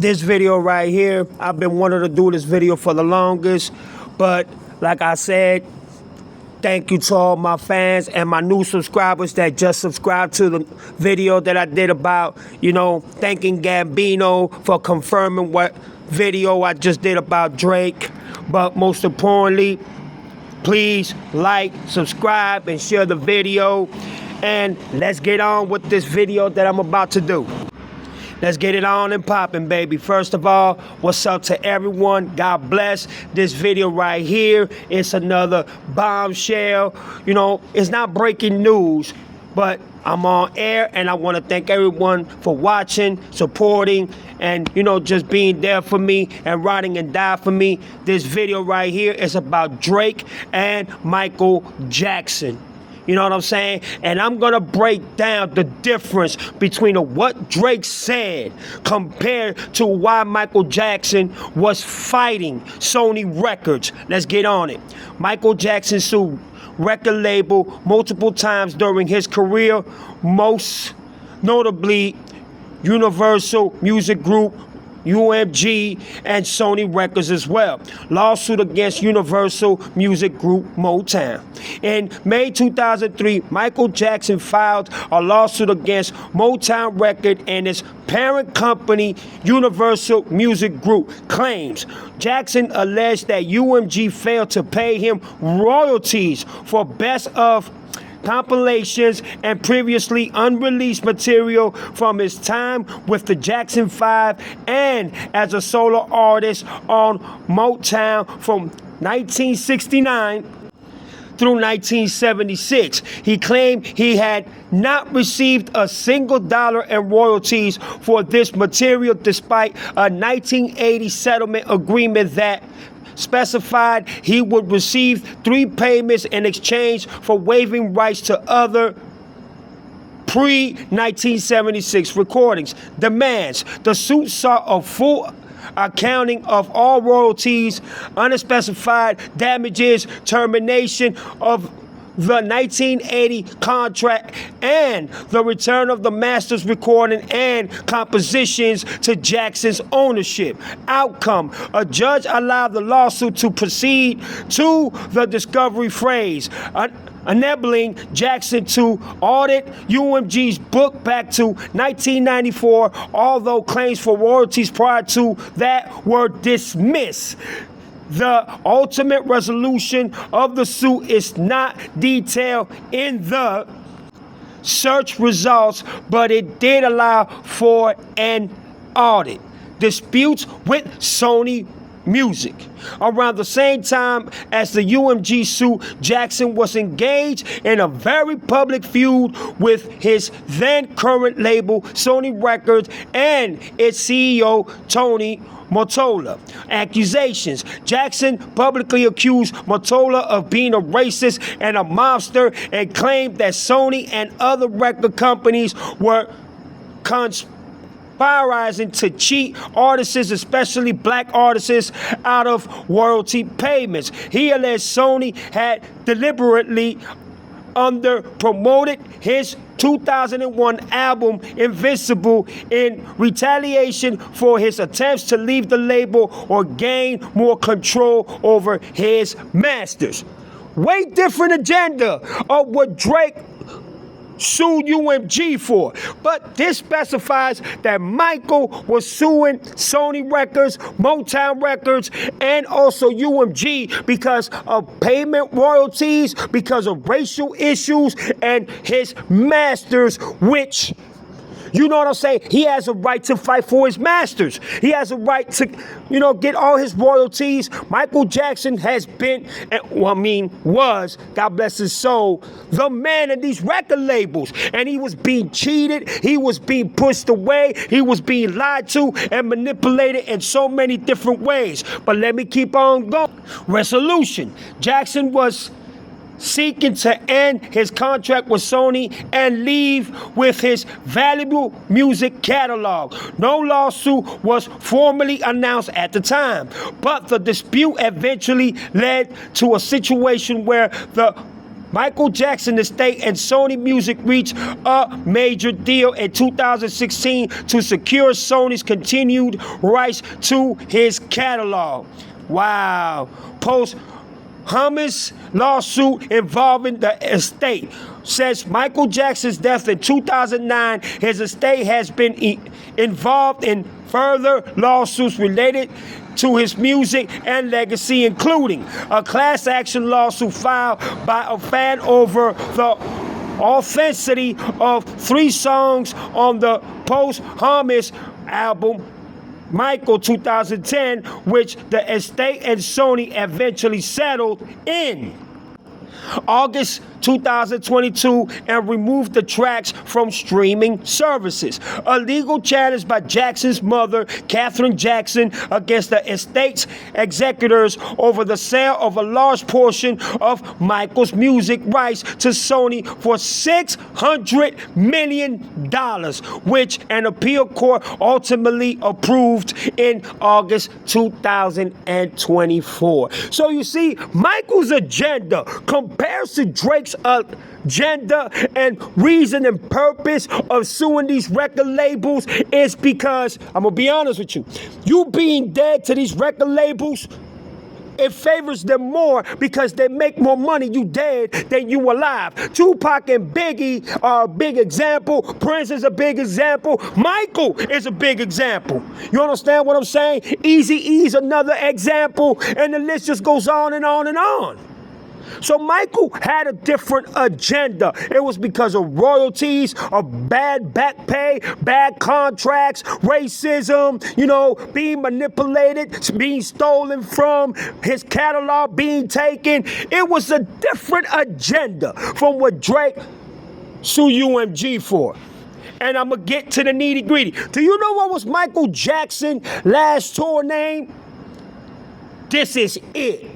This video right here, I've been wanting to do this video for the longest, but like I said, thank you to all my fans and my new subscribers that just subscribed to the video that I did about, thanking Gambino for confirming what video I just did about Drake. But most importantly, please like, subscribe, and share the video. And let's get on with this video that I'm about to do. Let's get it on and popping, baby. First of all, what's up to everyone? God bless. This video right here is another bombshell. It's not breaking news, but I'm on air, and I want to thank everyone for watching, supporting, and, just being there for me and riding and die for me. This video right here is about Drake and Michael Jackson. You know what I'm saying? And I'm going to break down the difference between what Drake said compared to why Michael Jackson was fighting Sony Records. Let's get on it. Michael Jackson sued record label multiple times during his career, most notably Universal Music Group, UMG, and Sony Records as well. Lawsuit against Universal Music Group Motown. In May 2003, Michael Jackson filed a lawsuit against Motown Record and its parent company, Universal Music Group. Claims Jackson alleged that UMG failed to pay him royalties for best of compilations and previously unreleased material from his time with the Jackson 5 and as a solo artist on Motown from 1969 through 1976. He claimed he had not received a single dollar in royalties for this material despite a 1980 settlement agreement that specified he would receive 3 payments in exchange for waiving rights to other pre-1976 recordings. Demands. The suit sought a full accounting of all royalties, unspecified damages, termination of the 1980 contract, and the return of the master's recording and compositions to Jackson's ownership. Outcome: a judge allowed the lawsuit to proceed to the discovery phase, enabling Jackson to audit UMG's book back to 1994, although claims for royalties prior to that were dismissed. The ultimate resolution of the suit is not detailed in the search results, but it did allow for an audit. Disputes with Sony Music. Around the same time as the UMG suit, Jackson was engaged in a very public feud with his then current label, Sony Records, and its CEO, Tony Mottola. Accusations. Jackson publicly accused Mottola of being a racist and a mobster and claimed that Sony and other record companies were conspiring to cheat artists, especially black artists, out of royalty payments. He alleged Sony had deliberately under-promoted his 2001 album Invincible in retaliation for his attempts to leave the label or gain more control over his masters. Way different agenda of what Drake sued UMG for, but this specifies that Michael was suing Sony Records, Motown Records, and also UMG because of payment royalties, because of racial issues, and his masters, which, you know what I'm saying? He has a right to fight for his masters. He has a right to, get all his royalties. Michael Jackson has been, was, God bless his soul, the man of these record labels. And he was being cheated. He was being pushed away. He was being lied to and manipulated in so many different ways. But let me keep on going. Resolution. Jackson was seeking to end his contract with Sony and leave with his valuable music catalog. No lawsuit was formally announced at the time, but the dispute eventually led to a situation where the Michael Jackson estate and Sony Music reached a major deal in 2016 to secure Sony's continued rights to his catalog. Wow. Posthumous lawsuit involving the estate. Since Michael Jackson's death in 2009, his estate has been involved in further lawsuits related to his music and legacy, including a class action lawsuit filed by a fan over the authenticity of 3 songs on the posthumous album Michael 2010, which the estate and Sony eventually settled in August 2022 and removed the tracks from streaming services. A legal challenge by Jackson's mother, Katherine Jackson, against the estate's executors over the sale of a large portion of Michael's music rights to Sony for $600 million, which an appeal court ultimately approved in August 2024. So you see, Michael's agenda compares to Drake's agenda and reason and purpose of suing these record labels is because, I'm gonna be honest with you, you being dead to these record labels, it favors them more because they make more money you dead than you alive. Tupac and Biggie are a big example. Prince is a big example. Michael is a big example. You understand what I'm saying? Eazy-E's another example, and the list just goes on and on and on. So Michael had a different agenda. It was because of royalties, of bad back pay, bad contracts, racism, being manipulated, being stolen from, his catalog being taken. It was a different agenda from what Drake sued UMG for. And I'm going to get to the nitty gritty. Do you know what was Michael Jackson's last tour name? This Is It.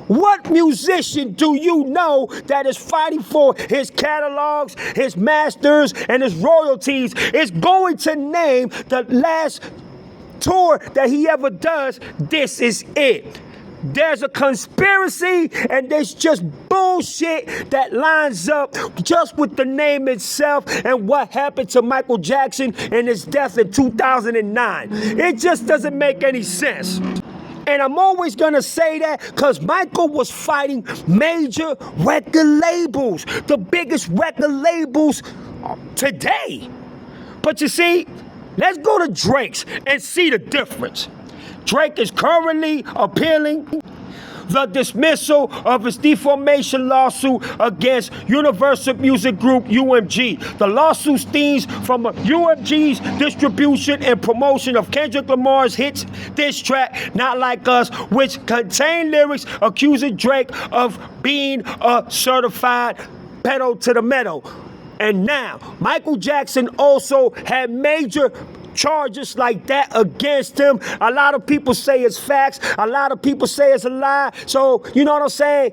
What musician do you know that is fighting for his catalogs, his masters, and his royalties is going to name the last tour that he ever does, This Is It? There's a conspiracy and there's just bullshit that lines up just with the name itself and what happened to Michael Jackson and his death in 2009. It just doesn't make any sense. And I'm always going to say that because Michael was fighting major record labels, the biggest record labels today. But you see, let's go to Drake's and see the difference. Drake is currently appealing the dismissal of his defamation lawsuit against Universal Music Group, UMG. The lawsuit stems from UMG's distribution and promotion of Kendrick Lamar's hit diss track, Not Like Us, which contained lyrics accusing Drake of being a certified pedal to the metal. And now, Michael Jackson also had major charges like that against him. A lot of people say it's facts. A lot of people say it's a lie. So, you know what I'm saying?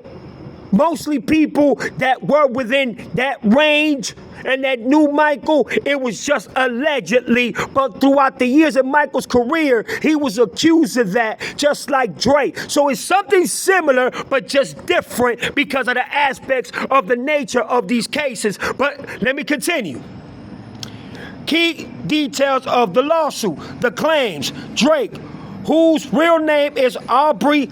Mostly people that were within that range and that knew Michael, it was just allegedly. But throughout the years of Michael's career, he was accused of that, just like Drake. So it's something similar, but just different because of the aspects of the nature of these cases. But let me continue. Key details of the lawsuit, the claims. Drake, whose real name is Aubrey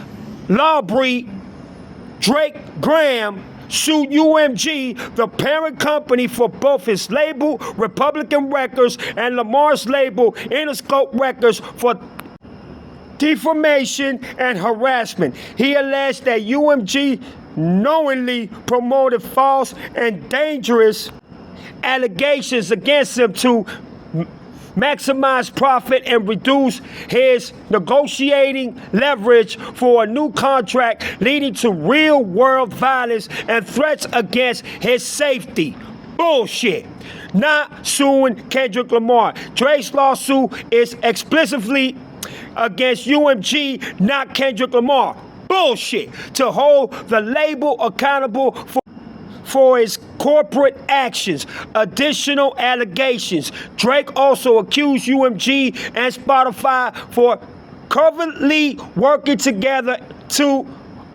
Drake Graham, sued UMG, the parent company for both his label, Republican Records, and Lamar's label, Interscope Records, for defamation and harassment. He alleged that UMG knowingly promoted false and dangerous allegations against him to maximize profit and reduce his negotiating leverage for a new contract, leading to real-world violence and threats against his safety. Bullshit. Not suing Kendrick Lamar. Drake's lawsuit is explicitly against UMG, not Kendrick Lamar. Bullshit. To hold the label accountable for his corporate actions. Additional allegations. Drake also accused UMG and Spotify for covertly working together to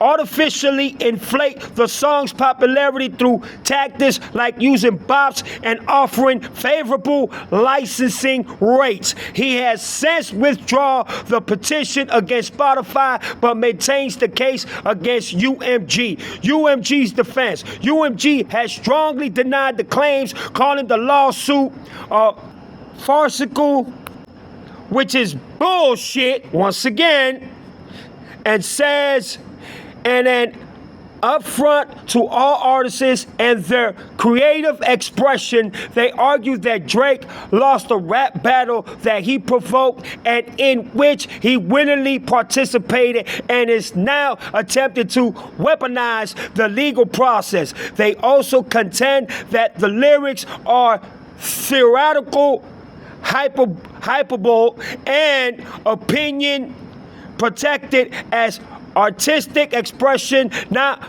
artificially inflate the song's popularity through tactics like using bops and offering favorable licensing rates. He has since withdrawn the petition against Spotify, but maintains the case against UMG. UMG's defense. UMG has strongly denied the claims, calling the lawsuit farcical, which is bullshit once again, and says, and an upfront to all artists and their creative expression. They argue that Drake lost a rap battle that he provoked and in which he willingly participated, and is now attempting to weaponize the legal process. They also contend that the lyrics are theoretical, hyperbole, and opinion protected as artistic expression, not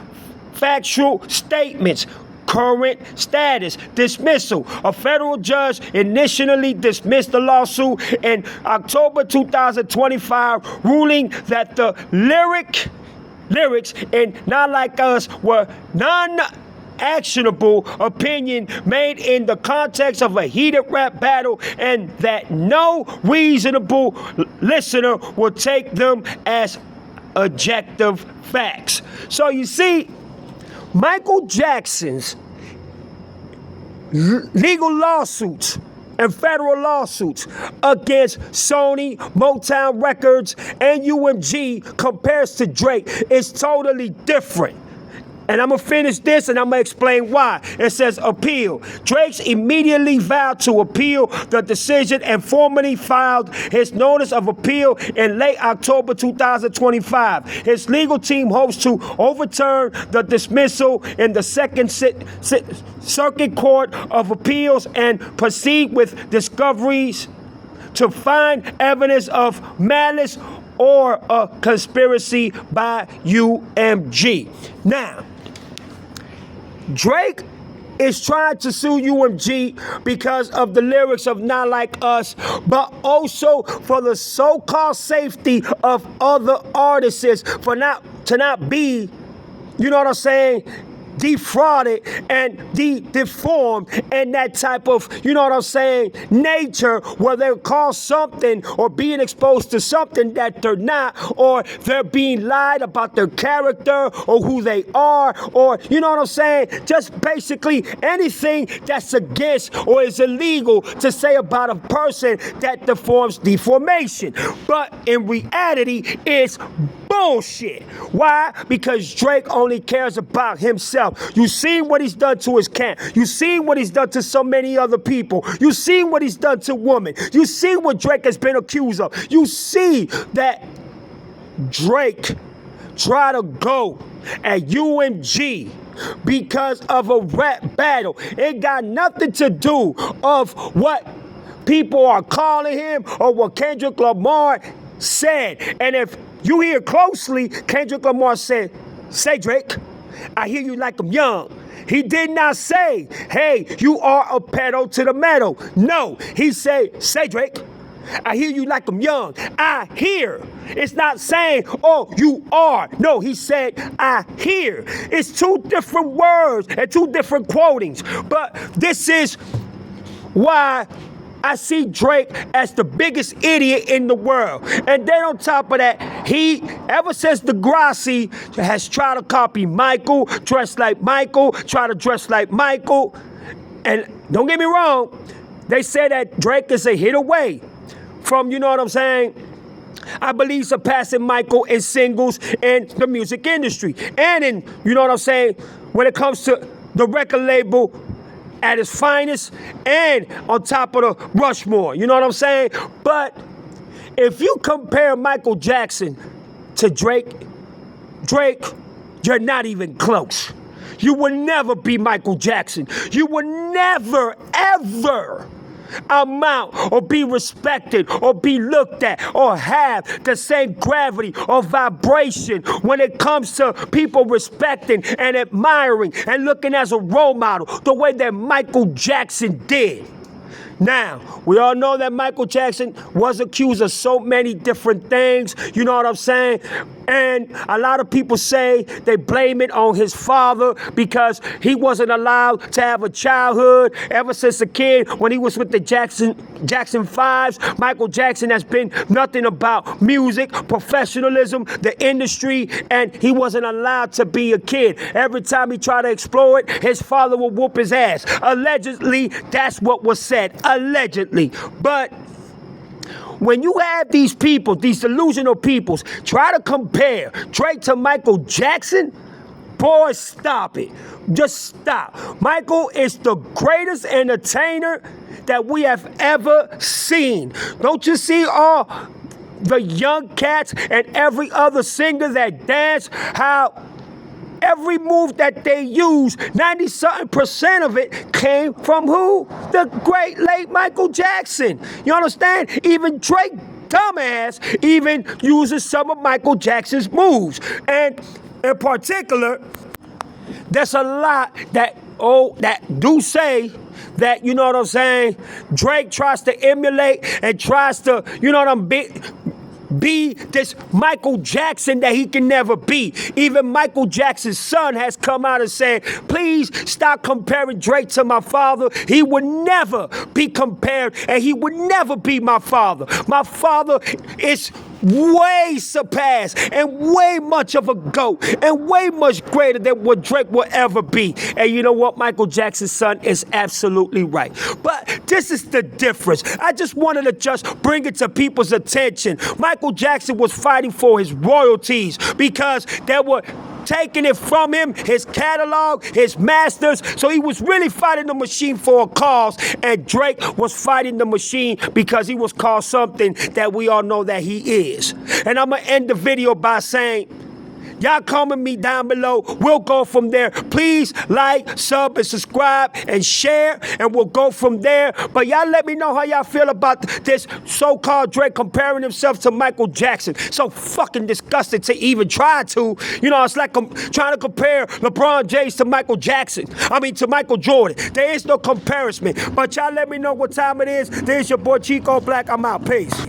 factual statements. Current status: dismissal. A federal judge initially dismissed the lawsuit in October 2025, ruling that the lyrics in Not Like Us were non-actionable opinion made in the context of a heated rap battle, and that no reasonable listener would take them as objective facts. So you see, Michael Jackson's legal lawsuits and federal lawsuits against Sony, Motown Records, and UMG compares to Drake is totally different. And I'm going to finish this and I'm going to explain why. It says appeal. Drake's immediately vowed to appeal the decision and formally filed his notice of appeal in late October 2025. His legal team hopes to overturn the dismissal in the Second Circuit Court of Appeals and proceed with discoveries to find evidence of malice or a conspiracy by UMG. Now, Drake is trying to sue UMG because of the lyrics of Not Like Us, but also for the so-called safety of other artists to not be, you know what I'm saying, defrauded and deformed and that type of, you know what I'm saying, nature where they're called something or being exposed to something that they're not, or they're being lied about their character or who they are, or, you know what I'm saying, just basically anything that's against or is illegal to say about a person that deforms deformation. But in reality, it's bullshit. Why? Because Drake only cares about himself. You seen what he's done to his camp. You seen what he's done to so many other people. You seen what he's done to women. You see what Drake has been accused of. You see that Drake tried to go at UMG because of a rap battle. It got nothing to do of what people are calling him or what Kendrick Lamar said. And if you hear closely, Kendrick Lamar said, "Say, Drake, I hear you like I'm young." He did not say, "Hey, you are a pedal to the metal." No, he said, "Say, Drake, I hear you like I'm young." I hear. It's not saying, "Oh, you are." No, he said, "I hear." It's two different words and two different quotings. But this is why I see Drake as the biggest idiot in the world. And then on top of that, he, ever since Degrassi, has tried to copy Michael, dress like Michael, try to dress like Michael. And don't get me wrong, they say that Drake is a hit away from, you know what I'm saying, I believe surpassing Michael in singles in the music industry. And in, you know what I'm saying, when it comes to the record label at its finest and on top of the Rushmore, you know what I'm saying? But if you compare Michael Jackson to Drake, you're not even close. You will never be Michael Jackson. You will never, ever amount or be respected or be looked at or have the same gravity or vibration when it comes to people respecting and admiring and looking as a role model the way that Michael Jackson did. Now, we all know that Michael Jackson was accused of so many different things, you know what I'm saying? And a lot of people say they blame it on his father because he wasn't allowed to have a childhood ever since a kid. When he was with the Jackson 5s, Michael Jackson has been nothing about music, professionalism, the industry, and he wasn't allowed to be a kid. Every time he tried to explore it, his father would whoop his ass. Allegedly, that's what was said. Allegedly. But when you have these people, these delusional peoples, try to compare Drake to Michael Jackson, boy, stop it. Just stop. Michael is the greatest entertainer that we have ever seen. Don't you see all the young cats and every other singer that dance, how every move that they use, 90-something% of it came from who? The great late Michael Jackson. You understand? Even Drake, dumbass, even uses some of Michael Jackson's moves. And in particular, there's a lot that do say that, you know what I'm saying, Drake tries to emulate and tries to, you know what I'm be this Michael Jackson that he can never be. Even Michael Jackson's son has come out and said, please stop comparing Drake to my father. He would never be compared, and he would never be my father. My father is way surpassed and way much of a GOAT and way much greater than what Drake will ever be. And you know what? Michael Jackson's son is absolutely right. But this is the difference. I just wanted to just bring it to people's attention. Michael Jackson was fighting for his royalties because they were taking it from him, his catalog, his masters. So he was really fighting the machine for a cause, and Drake was fighting the machine because he was called something that we all know that he is. And I'm gonna end the video by saying, y'all comment me down below. We'll go from there. Please like, sub, and subscribe, and share, and we'll go from there. But y'all let me know how y'all feel about this so-called Drake comparing himself to Michael Jackson. So fucking disgusting to even try to. You know, it's like trying to compare LeBron James to Michael Jackson. I mean, to Michael Jordan. There is no comparison. But y'all let me know what time it is. There's your boy Chico Black. I'm out. Peace.